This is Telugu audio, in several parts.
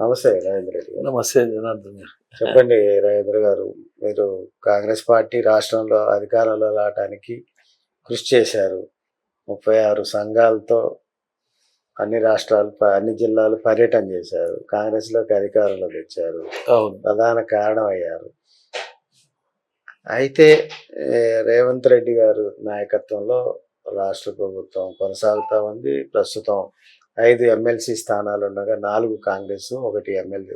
నమస్తే రాజేంద్ర రెడ్డి గారు. నమస్తే జనార్దన్ గారు. చెప్పండి రాజేంద్ర గారు, మీరు కాంగ్రెస్ పార్టీ రాష్ట్రంలో అధికారంలో రావడానికి కృషి చేశారు. 36 సంఘాలతో అన్ని రాష్ట్రాలు అన్ని జిల్లాలు పర్యటన చేశారు. కాంగ్రెస్లోకి అధికారంలో తెచ్చారు. అవును. ప్రధాన కారణం అయ్యారు. అయితే రేవంత్ రెడ్డి గారు నాయకత్వంలో రాష్ట్ర ప్రభుత్వం కొనసాగుతూ ఉంది. ప్రస్తుతం 5 ఎమ్మెల్సీ స్థానాలు ఉండగా 4 కాంగ్రెస్, 1 ఎమ్మెల్సీ,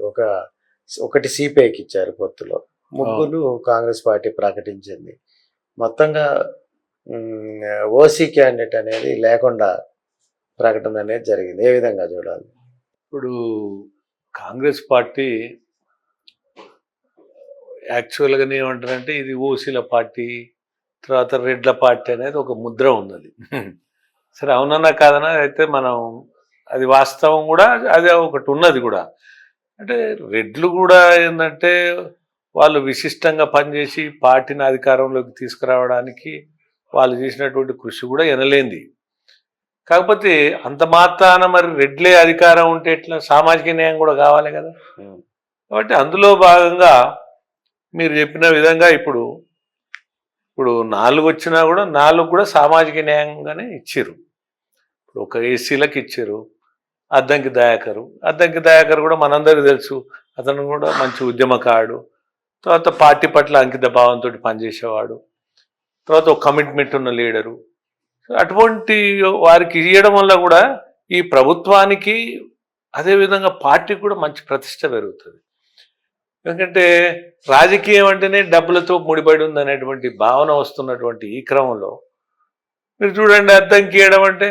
ఒకటి సిపిఐకి ఇచ్చారు. పొత్తులో 3 కాంగ్రెస్ పార్టీ ప్రకటించింది. మొత్తంగా ఓసీ క్యాండిడేట్ అనేది లేకుండా ప్రకటన అనేది జరిగింది. ఏ విధంగా చూడాలి? ఇప్పుడు కాంగ్రెస్ పార్టీ యాక్చువల్గా ఏమంటారంటే ఇది ఓసీల పార్టీ, తర్వాత రెడ్ల పార్టీ అనేది ఒక ముద్ర ఉన్నది. సరే, అవునన్నా కాదన్నా అయితే మనం అది వాస్తవం కూడా, అదే ఒకటి ఉన్నది కూడా. అంటే రెడ్లు కూడా ఏంటంటే వాళ్ళు విశిష్టంగా పనిచేసి పార్టీని అధికారంలోకి తీసుకురావడానికి వాళ్ళు చేసినటువంటి కృషి కూడా ఎనలేంది. కాకపోతే అంత మాత్రాన మరి రెడ్లే అధికారం ఉంటే ఎట్లా? సామాజిక న్యాయం కూడా కావాలి కదా. కాబట్టి అందులో భాగంగా మీరు చెప్పిన విధంగా ఇప్పుడు 4 వచ్చినా కూడా 4 కూడా సామాజిక న్యాయంగానే ఇచ్చారు. ఇప్పుడు ఒక ఎస్సీలకు ఇచ్చారు, అద్దంకి దయాకర్ కూడా మనందరికీ తెలుసు. అతను కూడా మంచి ఉద్యమకారుడు, తర్వాత పార్టీ పట్ల అంకిత భావంతో పనిచేసేవాడు, తర్వాత ఒక కమిట్మెంట్ ఉన్న లీడరు. అటువంటి వారికి ఇవ్వడం వల్ల కూడా ఈ ప్రభుత్వానికి అదేవిధంగా పార్టీకి కూడా మంచి ప్రతిష్ట పెరుగుతుంది. ఎందుకంటే రాజకీయం అంటేనే డబ్బులతో ముడిపడి ఉందనేటువంటి భావన వస్తున్నటువంటి ఈ క్రమంలో మీరు చూడండి, అద్దంకి ఇవ్వడం అంటే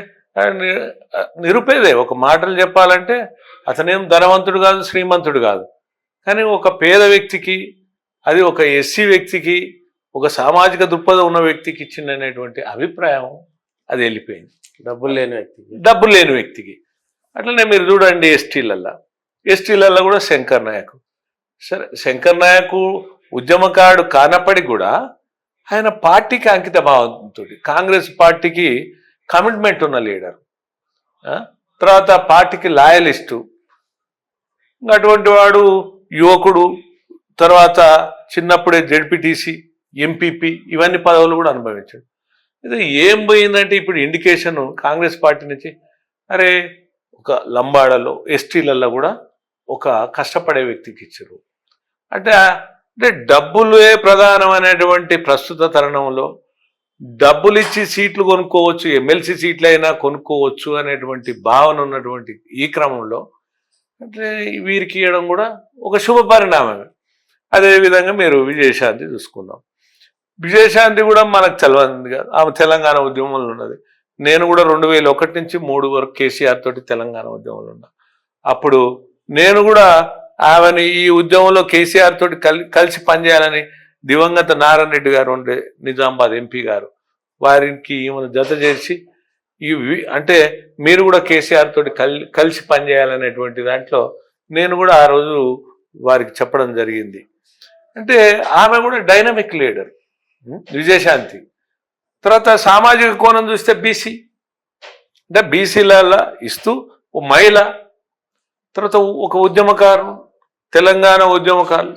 నిరుపేదే. ఒక మాటలు చెప్పాలంటే అతనేం ధనవంతుడు కాదు, శ్రీమంతుడు కాదు. కానీ ఒక పేద వ్యక్తికి, అది ఒక ఎస్సీ వ్యక్తికి, ఒక సామాజిక దృక్పథం ఉన్న వ్యక్తికి ఇచ్చిందనేటువంటి అభిప్రాయం అది వెళ్ళిపోయింది. డబ్బులు లేని వ్యక్తికి. అట్లనే మీరు చూడండి ఎస్టీలల్లో కూడా శంకర్ నాయక్. సరే, శంకర్ నాయక్ ఉద్యమకారుడు కానప్పటికి కూడా ఆయన పార్టీకి అంకిత భావంతో, కాంగ్రెస్ పార్టీకి కమిట్మెంట్ ఉన్న లీడర్, తర్వాత పార్టీకి లాయలిస్టు. అటువంటి వాడు యువకుడు, తర్వాత చిన్నప్పుడే జెడ్పీటీసీ, ఎంపీపీ ఇవన్నీ పదవులు కూడా అనుభవించాడు. ఇది ఏం పోయిందంటే ఇప్పుడు ఇండికేషన్ కాంగ్రెస్ పార్టీ నుంచి, అరే ఒక లంబాడలో ఎస్టీలలో కూడా ఒక కష్టపడే వ్యక్తికి ఇచ్చారు. అంటే డబ్బులే ప్రధానమైనటువంటి ప్రస్తుత తరుణంలో డబ్బులు ఇచ్చి సీట్లు కొనుక్కోవచ్చు, ఎమ్మెల్సీ సీట్లు అయినా కొనుక్కోవచ్చు అనేటువంటి భావన ఉన్నటువంటి ఈ క్రమంలో అంటే వీరికి ఇవ్వడం కూడా ఒక శుభ పరిణామమే. అదేవిధంగా మీరు విజయశాంతి చూసుకుందాం. విజయశాంతి కూడా మనకు తెలవదు కాదు, ఆమె తెలంగాణ ఉద్యమంలో ఉన్నది. నేను కూడా 2001 నుంచి 3 వరకు కేసీఆర్ తోటి తెలంగాణ ఉద్యమంలో ఉన్నా. అప్పుడు నేను కూడా ఆమెని ఈ ఉద్యమంలో కేసీఆర్ తోటి కలిసి పనిచేయాలని దివంగత నారాయణ రెడ్డి గారు ఉండే నిజామాబాద్ ఎంపీ గారు, వారికి ఈమెను జత చేసి అంటే మీరు కూడా కేసీఆర్ తోటి కలిసి పనిచేయాలనేటువంటి దాంట్లో నేను కూడా ఆ రోజు వారికి చెప్పడం జరిగింది. అంటే ఆమె కూడా డైనమిక్ లీడర్ విజయశాంతి. తర్వాత సామాజిక కోణం చూస్తే బీసీ, అంటే బీసీల ఇస్తూ ఓ మహిళ, తర్వాత ఒక ఉద్యమకారులు, తెలంగాణ ఉద్యమకారులు,